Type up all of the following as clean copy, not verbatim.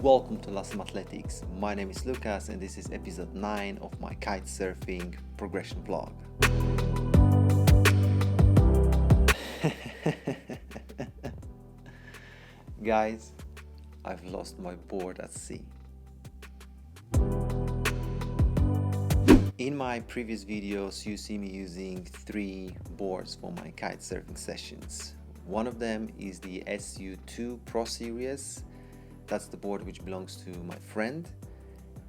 Welcome to Lasom Athletics. My name is Lucas and this is episode 9 of my kite surfing progression vlog. Guys, I've lost my board at sea. In my previous videos, you see me using 3 boards for my kite surfing sessions. One of them is the SU2 Pro Series. That's the board which belongs to my friend,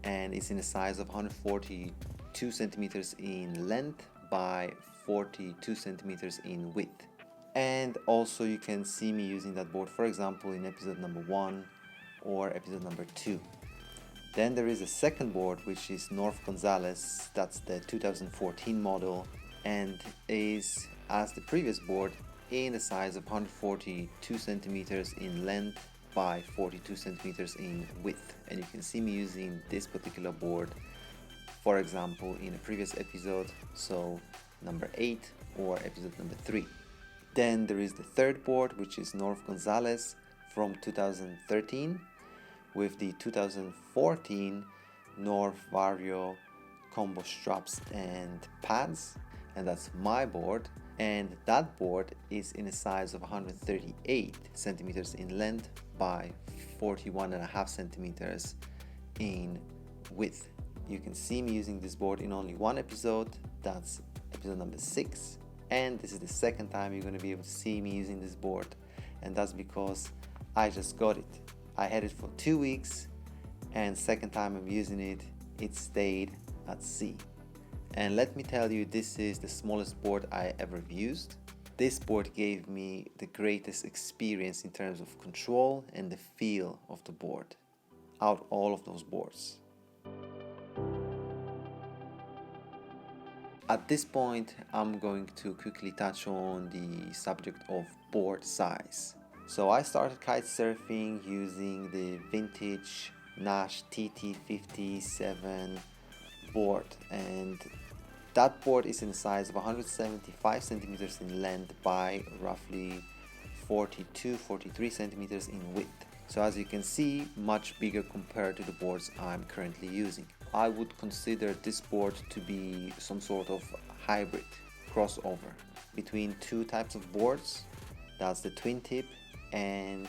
and it's in a size of 142 centimeters in length by 42 centimeters in width. And also you can see me using that board, for example, in episode number 1 or episode number 2. Then there is a second board which is North Gonzalez. That's the 2014 model and is, as the previous board, in a size of 142 centimeters in length by 42 centimeters in width. And you can see me using this particular board, for example, in a previous episode, so number 8 or episode number 3. Then there is the third board, which is North Gonzalez from 2013 with the 2014 North Vario combo straps and pads, and that's my board. And that board is in a size of 138 centimeters in length by 41.5 centimeters in width. You can see me using this board in only one episode, that's episode number 6, and this is the second time you're going to be able to see me using this board, and that's because I just got it. I had it for 2 weeks, and second time I'm using it, it stayed at sea. And let me tell you, this is the smallest board I ever used. This board gave me the greatest experience in terms of control and the feel of the board out of all of those boards. At this point, I'm going to quickly touch on the subject of board size. So I started kite surfing using the vintage Nash TT57 board, and that board is in the size of 175 centimeters in length by roughly 43 centimeters in width. So as you can see, much bigger compared to the boards I'm currently using. I would consider this board to be some sort of hybrid crossover between 2 types of boards. That's the twin tip and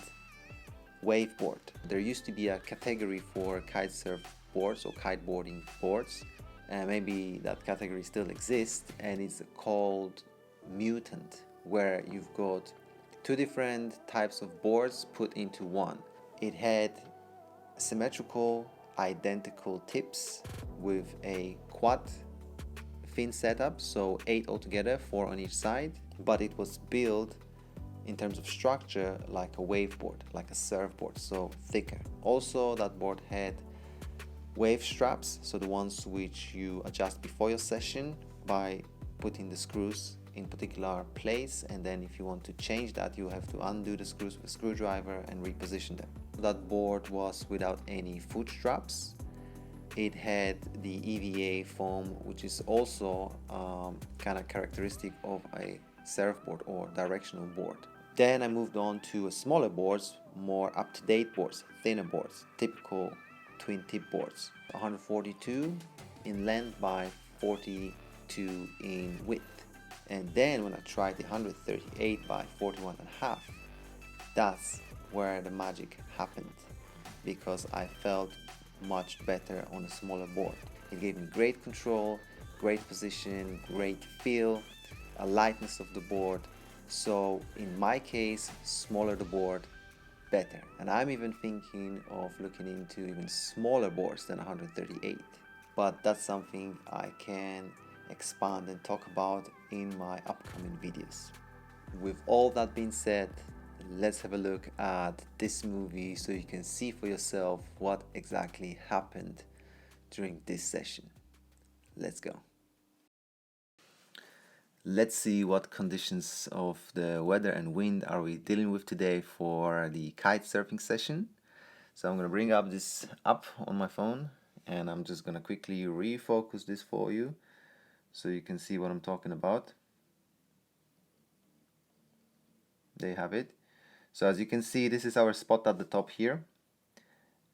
wave board. There used to be a category for kite surf boards or kiteboarding boards, and maybe that category still exists, and it's called mutant, where you've got 2 different types of boards put into one. It had symmetrical identical tips with a quad fin setup, so 8 altogether, 4 on each side, but it was built in terms of structure like a wave board, like a surfboard, so thicker. Also, that board had wave straps, so the ones which you adjust before your session by putting the screws in particular place, and then if you want to change that, you have to undo the screws with a screwdriver and reposition them. That board was without any foot straps. It had the EVA foam, which is also kind of characteristic of a surfboard or directional board. Then I moved on to smaller boards, more up-to-date boards, thinner boards, typical twin tip boards, 142 in length by 42 in width. And then when I tried the 138 by 41.5, that's where the magic happened, because I felt much better on a smaller board. It gave me great control, great position, great feel, a lightness of the board. So in my case, smaller the board, better. And I'm even thinking of looking into even smaller boards than 138. But that's something I can expand and talk about in my upcoming videos. With all that being said, let's have a look at this movie so you can see for yourself what exactly happened during this session. Let's go. Let's see what conditions of the weather and wind are we dealing with today for the kite surfing session. So I'm going to bring up this app on my phone, and I'm just going to quickly refocus this for you so you can see what I'm talking about. There you have it. So as you can see, this is our spot at the top here,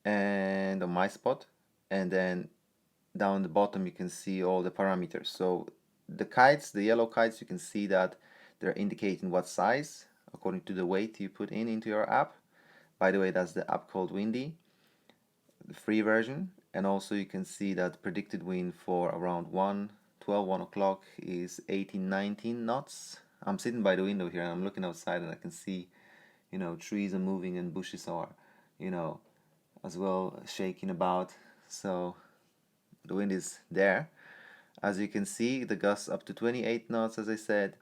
and on my spot, and then down the bottom you can see all the parameters. So the kites, the yellow kites, you can see that they're indicating what size according to the weight you put into your app. By the way, that's the app called Windy, the free version. And also you can see that predicted wind for around 1 o'clock is 18, 19 knots. I'm sitting by the window here and I'm looking outside and I can see, you know, trees are moving and bushes are, you know, as well shaking about. So the wind is there. As you can see, the gusts up to 28 knots, as I said,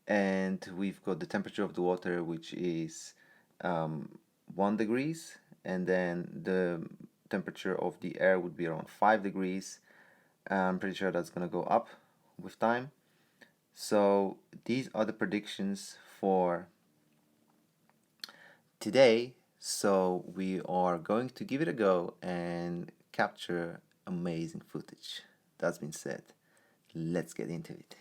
and we've got the temperature of the water, which is 1 degrees, and then the temperature of the air would be around 5 degrees. I'm pretty sure that's going to go up with time. So these are the predictions for today. So we are going to give it a go and capture amazing footage. That's been said. Let's get into it.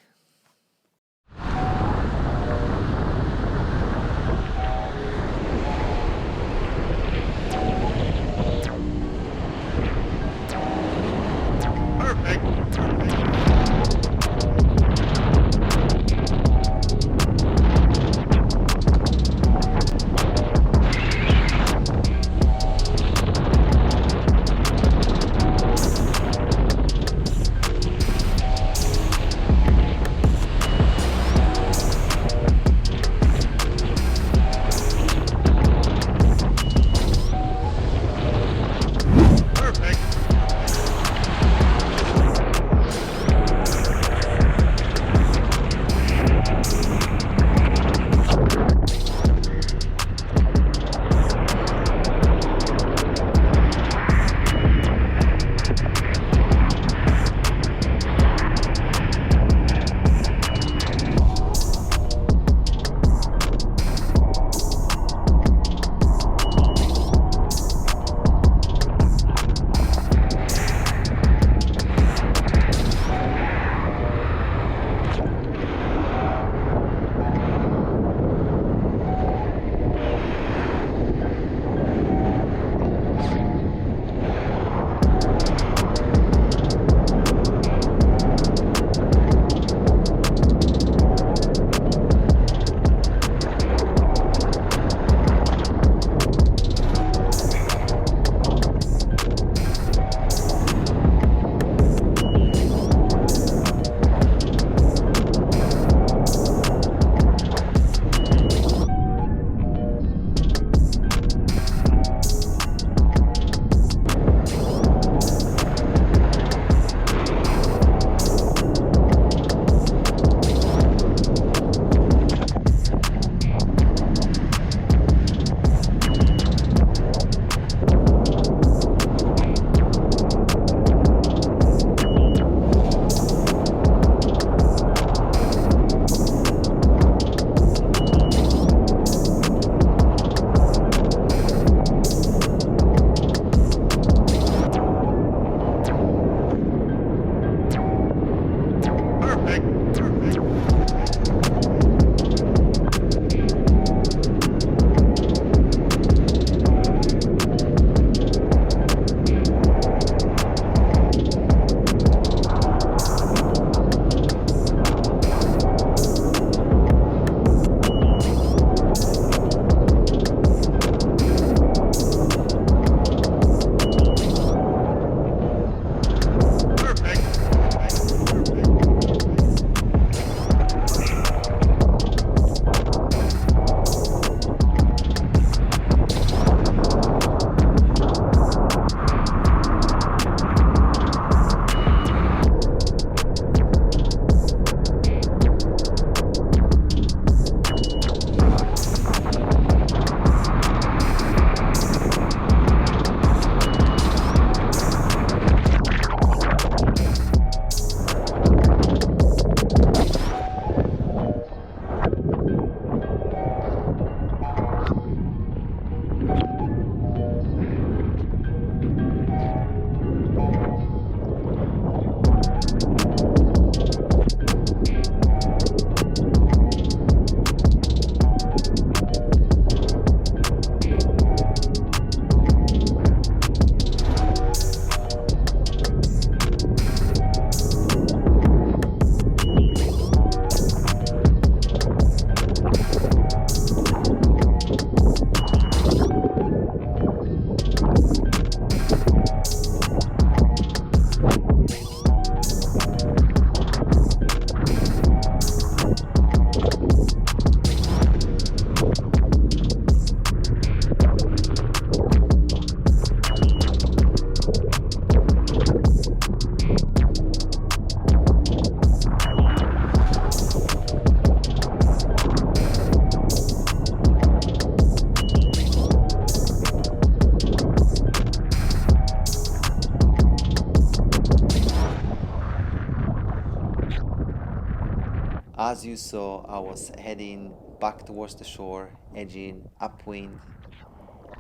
As you saw, I was heading back towards the shore, edging upwind,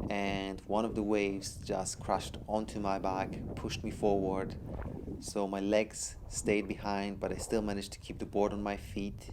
and one of the waves just crashed onto my back, pushed me forward. So my legs stayed behind, but I still managed to keep the board on my feet.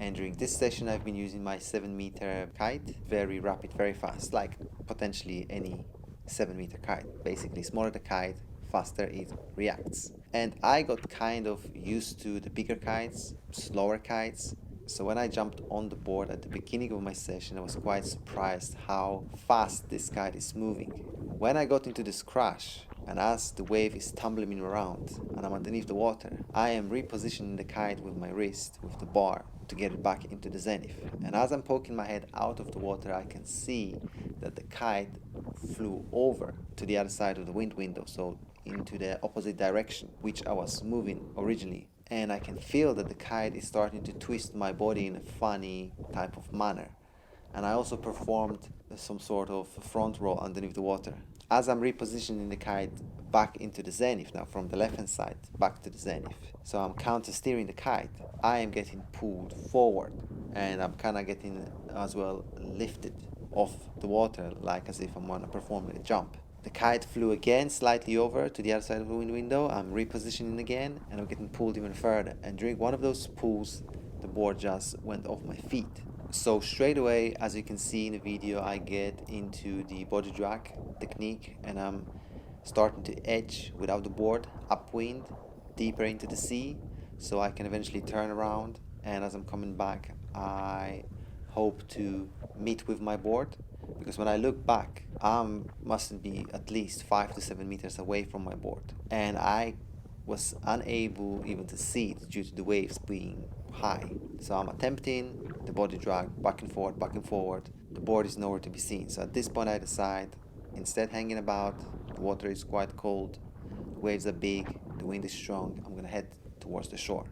And during this session, I've been using my 7-meter kite, very rapid, very fast, like potentially any 7-meter kite. Basically, smaller the kite, faster it reacts. And I got kind of used to the bigger kites, slower kites. So when I jumped on the board at the beginning of my session, I was quite surprised how fast this kite is moving. When I got into this crash, and as the wave is tumbling me around and I'm underneath the water, I am repositioning the kite with my wrist, with the bar, to get it back into the zenith. And as I'm poking my head out of the water, I can see that the kite flew over to the other side of the wind window, so into the opposite direction, which I was moving originally. And I can feel that the kite is starting to twist my body in a funny type of manner. And I also performed some sort of front roll underneath the water. As I'm repositioning the kite back into the zenith, now from the left hand side back to the zenith, so I'm counter steering the kite, I am getting pulled forward, and I'm kind of getting as well lifted off the water, like as if I'm going to perform a jump. The kite flew again slightly over to the other side of the wind window. I'm repositioning again, and I'm getting pulled even further. And during one of those pulls, the board just went off my feet. So straight away, as you can see in the video, I get into the body drag technique, and I'm starting to edge without the board upwind, deeper into the sea, so I can eventually turn around. And as I'm coming back, I hope to meet with my board, because when I look back, I mustn't be at least 5 to 7 meters away from my board, and I was unable even to see it due to the waves being high. So I'm attempting the body drag back and forward, back and forward. The board is nowhere to be seen. So at this point I decide, instead hanging about, the water is quite cold, the waves are big, the wind is strong, I'm gonna head towards the shore.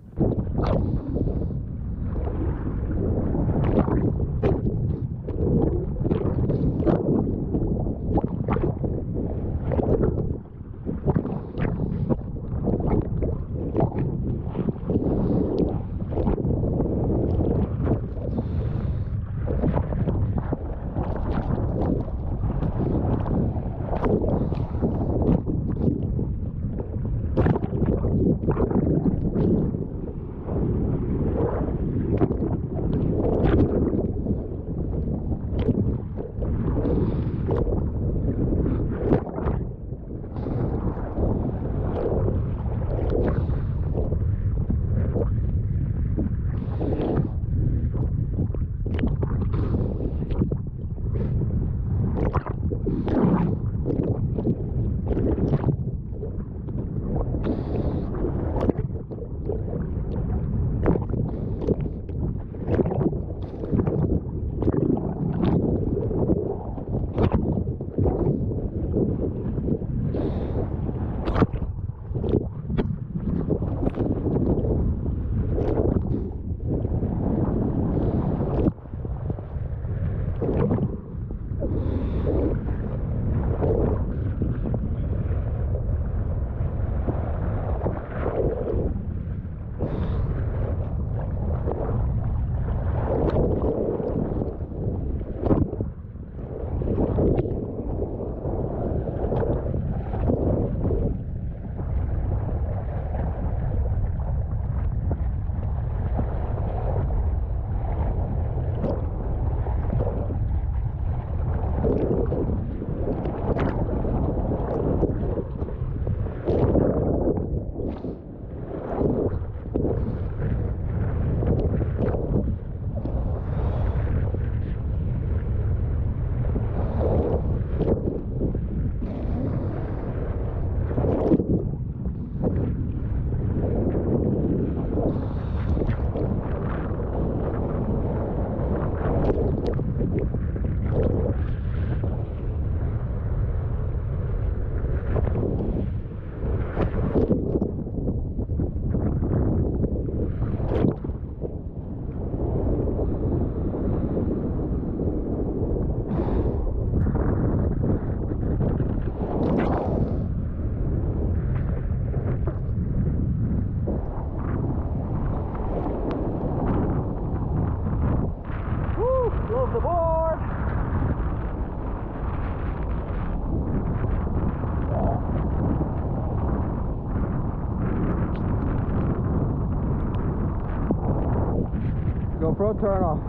off-road turn off.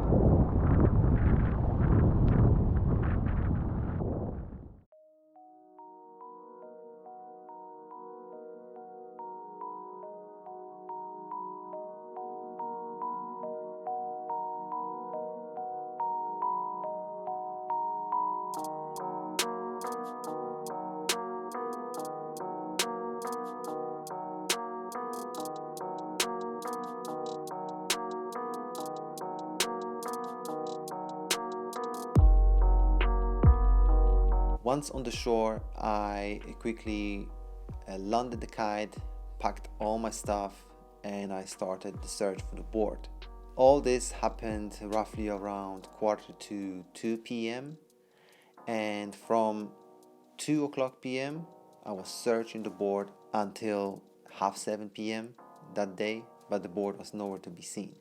Once on the shore, I quickly landed the kite, packed all my stuff, and I started the search for the board. All this happened roughly around 1:45 to 2 p.m. and from 2 o'clock p.m. I was searching the board until 6:30 p.m. that day, but the board was nowhere to be seen.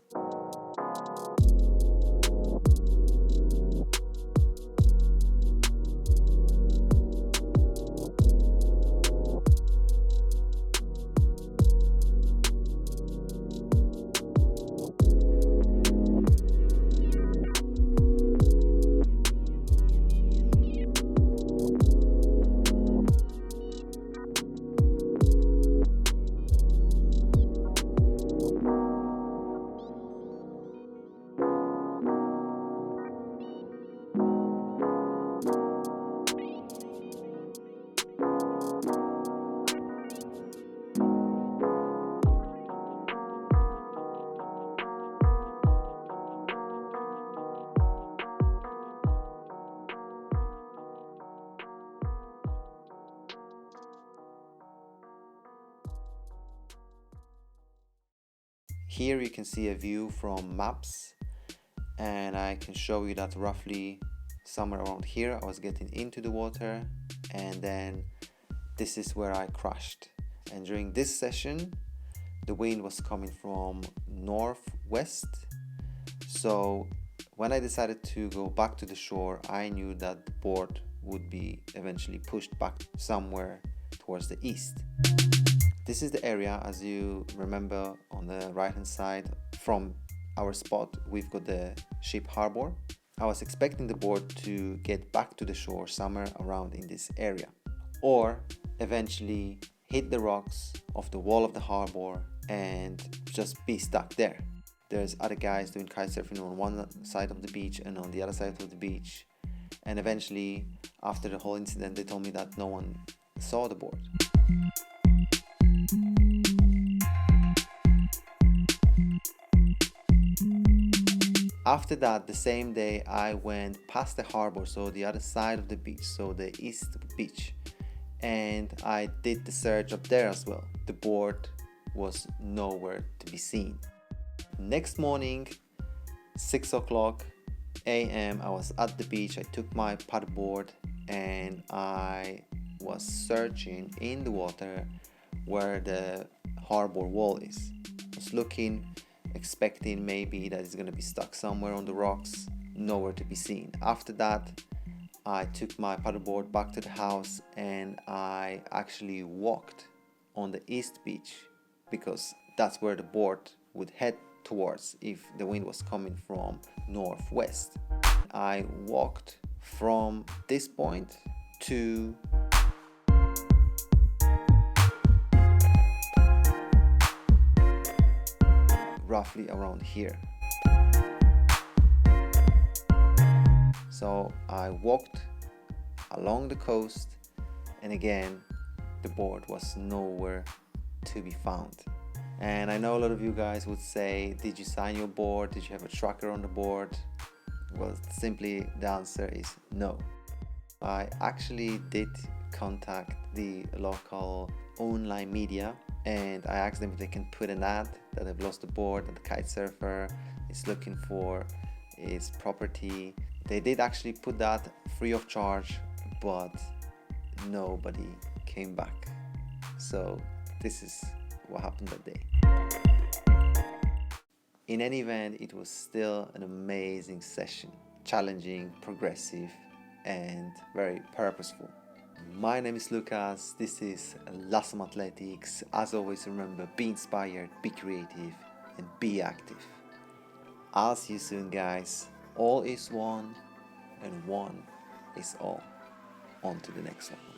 Here you can see a view from maps, and I can show you that roughly somewhere around here I was getting into the water, and then this is where I crashed. And during this session the wind was coming from northwest, so when I decided to go back to the shore, I knew that the board would be eventually pushed back somewhere towards the east. This is the area, as you remember, on the right hand side from our spot we've got the ship harbor. I was expecting the board to get back to the shore somewhere around in this area, or eventually hit the rocks of the wall of the harbor and just be stuck there. There's other guys doing kite surfing on one side of the beach and on the other side of the beach, and eventually after the whole incident they told me that no one saw the board. After that, the same day, I went past the harbor, so the other side of the beach, so the east beach, and I did the search up there as well. The board was nowhere to be seen. Next morning, 6 o'clock a.m., I was at the beach. I took my paddleboard and I was searching in the water where the harbor wall is. I was looking, expecting maybe that it's going to be stuck somewhere on the rocks, nowhere to be seen. After that, I took my paddleboard back to the house and I actually walked on the east beach because that's where the board would head towards if the wind was coming from northwest. I walked from this point to roughly around here. So I walked along the coast, and again the board was nowhere to be found. And I know a lot of you guys would say, did you sign your board? Did you have a tracker on the board? Well, simply the answer is no. I actually did contact the local online media and I asked them if they can put an ad that I've lost the board and the kite surfer is looking for his property. They did actually put that free of charge, but nobody came back. So this is what happened that day. In any event, it was still an amazing session, challenging, progressive, and very purposeful. My name is Lucas, this is Lasom Athletics. As always, remember, be inspired, be creative, and be active. I'll see you soon, guys. All is one and one is all. On to the next one.